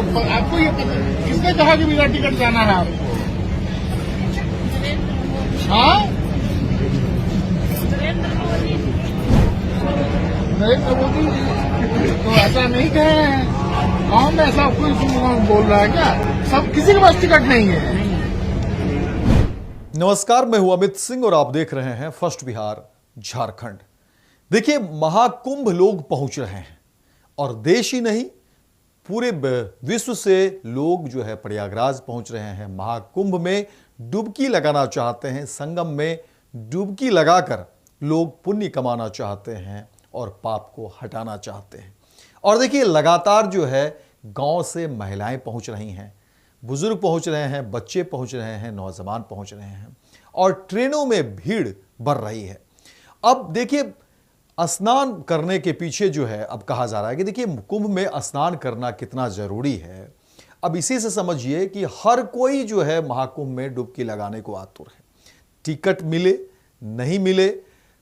आपको ये पता किसने कहा कि बिना टिकट जाना है आपको? हाँ, नरेंद्र मोदी तो ऐसा नहीं कहे हैं। गाँव में ऐसा कोई बोल रहा है क्या? सब किसी के पास टिकट नहीं है। नमस्कार, मैं हूं अमित सिंह और आप देख रहे हैं फर्स्ट बिहार झारखंड। देखिए, महाकुंभ लोग पहुंच रहे हैं और देश ही नहीं पूरे विश्व से लोग जो है प्रयागराज पहुंच रहे हैं। महाकुंभ में डुबकी लगाना चाहते हैं, संगम में डुबकी लगाकर लोग पुण्य कमाना चाहते हैं और पाप को हटाना चाहते हैं। और देखिए, लगातार जो है गांव से महिलाएं पहुंच रही हैं, बुजुर्ग पहुंच रहे हैं, बच्चे पहुंच रहे हैं, नौजवान पहुंच रहे हैं और ट्रेनों में भीड़ बढ़ रही है। अब देखिए, स्नान करने के पीछे जो है अब कहा जा रहा है कि देखिए कुंभ में स्नान करना कितना जरूरी है। अब इसी से समझिए कि हर कोई जो है महाकुंभ में डुबकी लगाने को आतुर है। टिकट मिले नहीं मिले,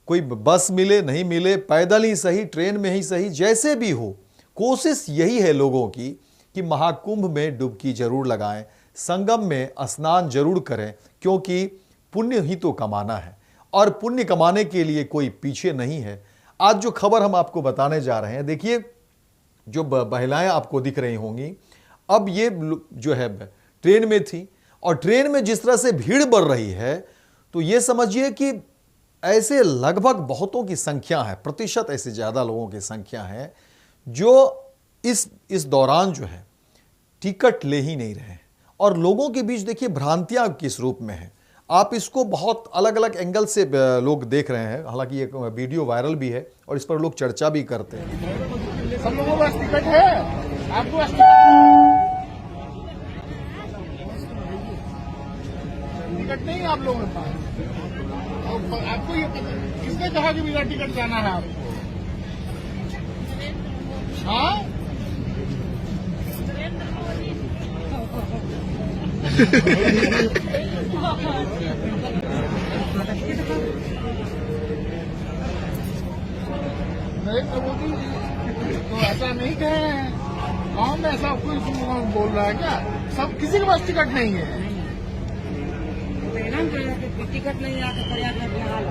कोई बस मिले नहीं मिले, पैदल ही सही, ट्रेन में ही सही, जैसे भी हो, कोशिश यही है लोगों की कि महाकुंभ में डुबकी जरूर लगाएं, संगम में स्नान जरूर करें, क्योंकि पुण्य ही तो कमाना है और पुण्य कमाने के लिए कोई पीछे नहीं है। आज जो खबर हम आपको बताने जा रहे हैं, देखिए जो महिलाएं आपको दिख रही होंगी, अब ये जो है ट्रेन में थी और ट्रेन में जिस तरह से भीड़ बढ़ रही है, तो ये समझिए कि ऐसे लगभग बहुतों की संख्या है, प्रतिशत ऐसे ज्यादा लोगों की संख्या है जो इस दौरान जो है टिकट ले ही नहीं रहे। और लोगों के बीच देखिए भ्रांतियां किस रूप में है, आप इसको बहुत अलग अलग एंगल से लोग देख रहे हैं। हालांकि ये वीडियो वायरल भी है और इस पर लोग चर्चा भी करते हैं। सब लोगों के पास टिकट है, आपके पास टिकट नहीं है आप लोगों के पास। आपको ये पता किसने कहा कि बिना टिकट जाना है आपको? हाँ, नरेंद्र मोदी तो ऐसा नहीं कहे हैं। गाँव में ऐसा कोई बोल रहा है क्या? सब किसी के पास टिकट नहीं है। टिकट नहीं आके प्रयागराज में हाल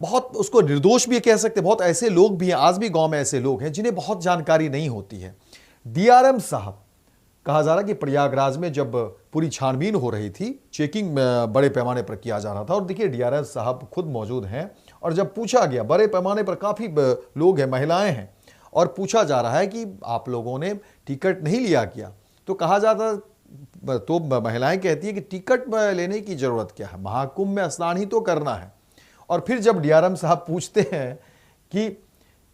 बहुत उसको निर्दोष भी कह सकते, बहुत ऐसे लोग भी हैं, आज भी गांव में ऐसे लोग हैं जिन्हें बहुत जानकारी नहीं होती है। डीआरएम साहब, कहा जा रहा है कि प्रयागराज में जब पूरी छानबीन हो रही थी, चेकिंग बड़े पैमाने पर किया जा रहा था और देखिए डीआरएम साहब खुद मौजूद हैं और जब पूछा गया, बड़े पैमाने पर काफी लोग हैं, महिलाएं हैं, और पूछा जा रहा है कि आप लोगों ने टिकट नहीं लिया क्या, तो कहा जाता, तो महिलाएं कहती है कि टिकट लेने की जरूरत क्या है, महाकुंभ में स्नान ही तो करना है। और फिर जब डीआरएम साहब पूछते हैं कि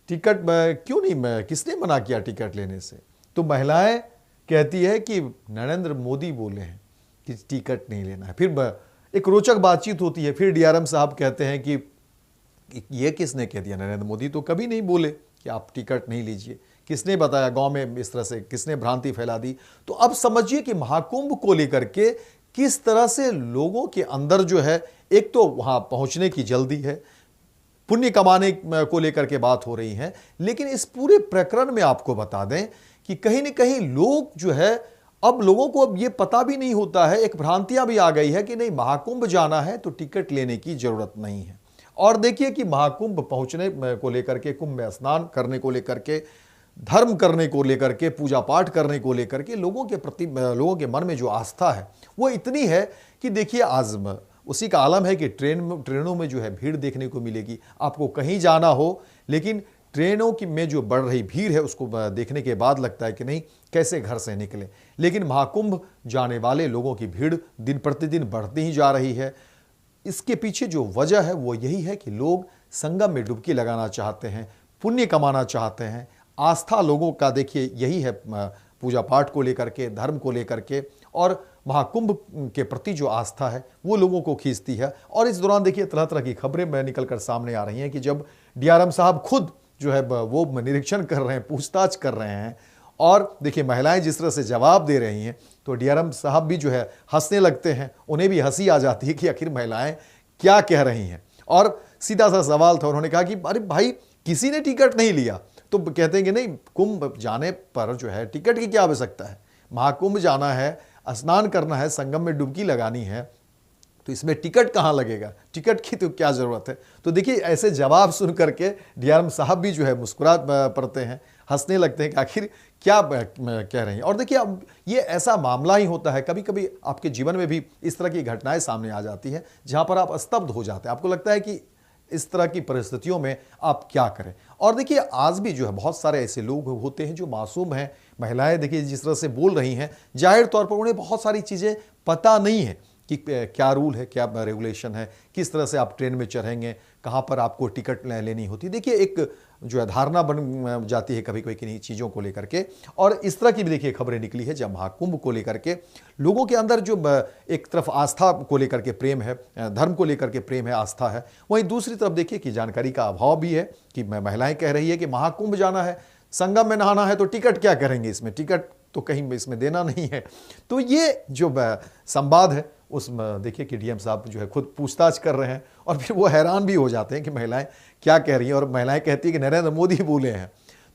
टिकट क्यों नहीं, किसने मना किया टिकट लेने से, तो महिलाएं कहती है कि नरेंद्र मोदी बोले हैं कि टिकट नहीं लेना है। फिर एक रोचक बातचीत होती है, फिर डीआरएम साहब कहते हैं कि ये किसने कह दिया, नरेंद्र मोदी तो कभी नहीं बोले कि आप टिकट नहीं लीजिए, किसने बताया, गांव में इस तरह से किसने भ्रांति फैला दी। तो अब समझिए कि महाकुंभ को लेकर के किस तरह से लोगों के अंदर जो है, एक तो वहां पहुंचने की जल्दी है, पुण्य कमाने को लेकर के बात हो रही है, लेकिन इस पूरे प्रकरण में आपको बता दें कि कहीं ना कहीं लोग जो है, अब लोगों को अब ये पता भी नहीं होता है, एक भ्रांतियां भी आ गई है कि नहीं महाकुंभ जाना है तो टिकट लेने की जरूरत नहीं है। और देखिए कि महाकुंभ पहुंचने को लेकर के, कुंभ में स्नान करने को लेकर के, धर्म करने को लेकर के, पूजा पाठ करने को लेकर के लोगों के प्रति, लोगों के मन में जो आस्था है वो इतनी है कि देखिए आज उसी का आलम है कि ट्रेनों में जो है भीड़ देखने को मिलेगी। आपको कहीं जाना हो, लेकिन ट्रेनों की में जो बढ़ रही भीड़ है उसको देखने के बाद लगता है कि नहीं कैसे घर से निकले। लेकिन महाकुंभ जाने वाले लोगों की भीड़ दिन प्रतिदिन बढ़ती ही जा रही है। इसके पीछे जो वजह है वो यही है कि लोग संगम में डुबकी लगाना चाहते हैं, पुण्य कमाना चाहते हैं। आस्था लोगों का देखिए यही है, पूजा पाठ को लेकर के, धर्म को लेकर के, और महाकुंभ के प्रति जो आस्था है वो लोगों को खींचती है। और इस दौरान देखिए तरह तरह की खबरें निकल कर सामने आ रही हैं कि जब डीआरएम साहब खुद जो है वो निरीक्षण कर रहे हैं, पूछताछ कर रहे हैं, और देखिए महिलाएं जिस तरह से जवाब दे रही हैं, तो डीआरएम साहब भी जो है हंसने लगते हैं, उन्हें भी हंसी आ जाती है कि आखिर महिलाएं क्या कह रही हैं। और सीधा सा सवाल था। उन्होंने कहा कि अरे भाई किसी ने टिकट नहीं लिया, तो कहते हैं कि नहीं, कुंभ जाने पर जो है टिकट की क्या आवश्यकता है, महाकुंभ जाना है, स्नान करना है, संगम में डुबकी लगानी है, तो इसमें टिकट कहाँ लगेगा, टिकट की तो क्या ज़रूरत है। तो देखिए ऐसे जवाब सुन करके डीआरएम साहब भी जो है मुस्कुरा पड़ते हैं, हंसने लगते हैं कि आखिर क्या कह रहे हैं। और देखिए अब ये ऐसा मामला ही होता है, कभी कभी आपके जीवन में भी इस तरह की घटनाएं सामने आ जाती हैं जहाँ पर आप स्तब्ध हो जाते हैं, आपको लगता है कि इस तरह की परिस्थितियों में आप क्या करें। और देखिए आज भी जो है बहुत सारे ऐसे लोग होते हैं जो मासूम हैं, महिलाएं देखिए जिस तरह से बोल रही हैं, जाहिर तौर पर उन्हें बहुत सारी चीज़ें पता नहीं है कि क्या रूल है, क्या रेगुलेशन है, किस तरह से आप ट्रेन में चढ़ेंगे, कहाँ पर आपको टिकट लेनी होती है। देखिए एक जो है धारणा बन जाती है कभी कभी किन्हीं चीज़ों को लेकर के। और इस तरह की भी देखिए खबरें निकली है जब महाकुंभ को लेकर के लोगों के अंदर जो एक तरफ आस्था को लेकर के प्रेम है, धर्म को लेकर के प्रेम है, आस्था है, वहीं दूसरी तरफ देखिए कि जानकारी का अभाव भी है कि महिलाएं कह रही है कि महाकुंभ जाना है, संगम में नहाना है, तो टिकट क्या करेंगे, इसमें टिकट तो कहीं इसमें देना नहीं है। तो ये जो संवाद है उस देखिए कि डीएम साहब जो है खुद पूछताछ कर रहे हैं और फिर वो हैरान भी हो जाते हैं कि महिलाएं क्या कह रही हैं, और महिलाएं कहती है कि नरेंद्र मोदी बोले हैं।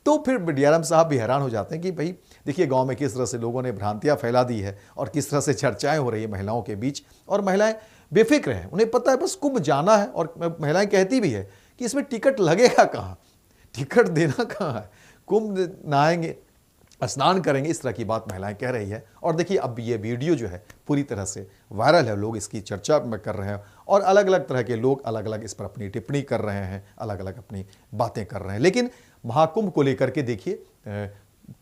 तो फिर डीआरएम साहब भी हैरान हो जाते हैं कि भाई देखिए गांव में किस तरह से लोगों ने भ्रांतियां फैला दी है और किस तरह से चर्चाएं हो रही है महिलाओं के बीच, और महिलाएं बेफिक्र हैं, उन्हें पता है बस कुंभ जाना है। और महिलाएं कहती भी है कि इसमें टिकट लगेगा कहाँ, टिकट देना कहाँ है, कुंभ नहाएंगे, स्नान करेंगे, इस तरह की बात महिलाएं कह रही है। और देखिए अब ये वीडियो जो है पूरी तरह से वायरल है, लोग इसकी चर्चा कर रहे हैं और अलग अलग तरह के लोग अलग अलग इस पर अपनी टिप्पणी कर रहे हैं, अलग अलग अपनी बातें कर रहे हैं। लेकिन महाकुंभ को लेकर के देखिए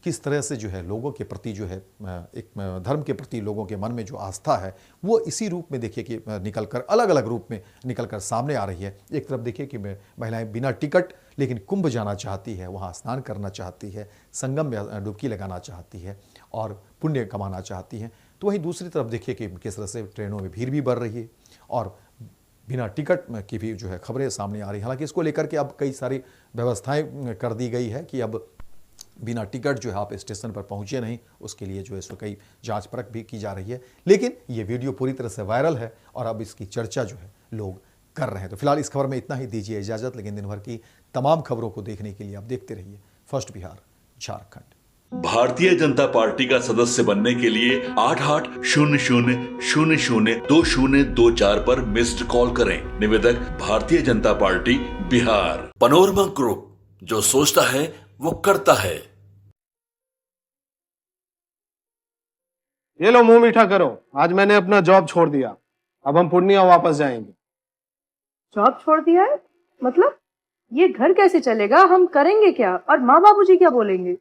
किस तरह से जो है लोगों के प्रति जो है एक धर्म के प्रति लोगों के मन में जो आस्था है वो इसी रूप में देखिए कि निकलकर अलग अलग रूप में निकलकर सामने आ रही है। एक तरफ देखिए कि महिलाएं बिना टिकट लेकिन कुंभ जाना चाहती है, वहाँ स्नान करना चाहती है, संगम में डुबकी लगाना चाहती है और पुण्य कमाना चाहती हैं। तो वहीं दूसरी तरफ देखिए कि किस तरह से ट्रेनों में भीड़ भी बढ़ रही है और बिना टिकट की भी जो है खबरें सामने आ रही हैं। हालांकि इसको लेकर के अब कई सारी व्यवस्थाएं कर दी गई है कि अब बिना टिकट जो है आप स्टेशन पर पहुंचे नहीं, उसके लिए जो है सो कई जांच परख भी की जा रही है। लेकिन ये वीडियो पूरी तरह से वायरल है और अब इसकी चर्चा जो है लोग कर रहे हैं। तो फिलहाल इस खबर में इतना ही, दीजिए इजाजत। लेकिन दिन भर की तमाम खबरों को देखने के लिए आप देखते रहिए फर्स्ट बिहार झारखंड। भारतीय जनता पार्टी का सदस्य बनने के लिए 8800002024 पर मिस्ड कॉल करें। निवेदक Bharatiya Janata party Bihar. Panorama group, जो सोचता है वो करता है। ये लो मुंह मीठा करो, आज मैंने अपना जॉब छोड़ दिया, अब हम पूर्णिया वापस जाएंगे। जॉब छोड़ दिया है? मतलब ये घर कैसे चलेगा, हम करेंगे क्या, और माँ बाबूजी क्या बोलेंगे?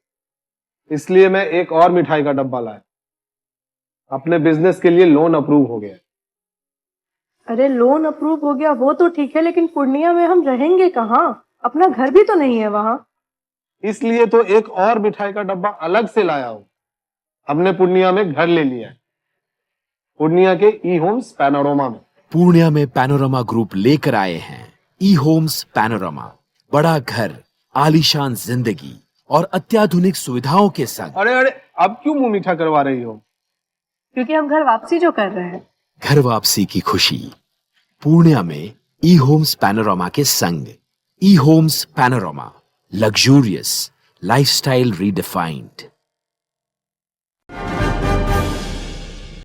इसलिए मैं एक और मिठाई का डब्बा लाया, अपने बिजनेस के लिए लोन अप्रूव हो गया। अरे लोन अप्रूव हो गया वो तो ठीक है, लेकिन पूर्णिया में हम रहेंगे कहाँ? अपना घर भी तो नहीं है वहाँ। इसलिए तो एक और मिठाई का डब्बा अलग से लाया हूं। हमने पूर्णिया में घर ले लिया है, पूर्णिया के ई होम्स पैनोरमा में। पूर्णिया में पैनोरमा ग्रुप लेकर आए हैं ई होम्स पैनोरमा। बड़ा घर, आलीशान जिंदगी और अत्याधुनिक सुविधाओं के संग। अरे अरे, अब क्यों मुंह मीठा करवा रही हो? क्योंकि हम घर वापसी जो कर रहे हैं। घर वापसी की खुशी पूर्णिया में ई होम्स पैनोरमा के संग। ई Homes Panorama, luxurious lifestyle redefined.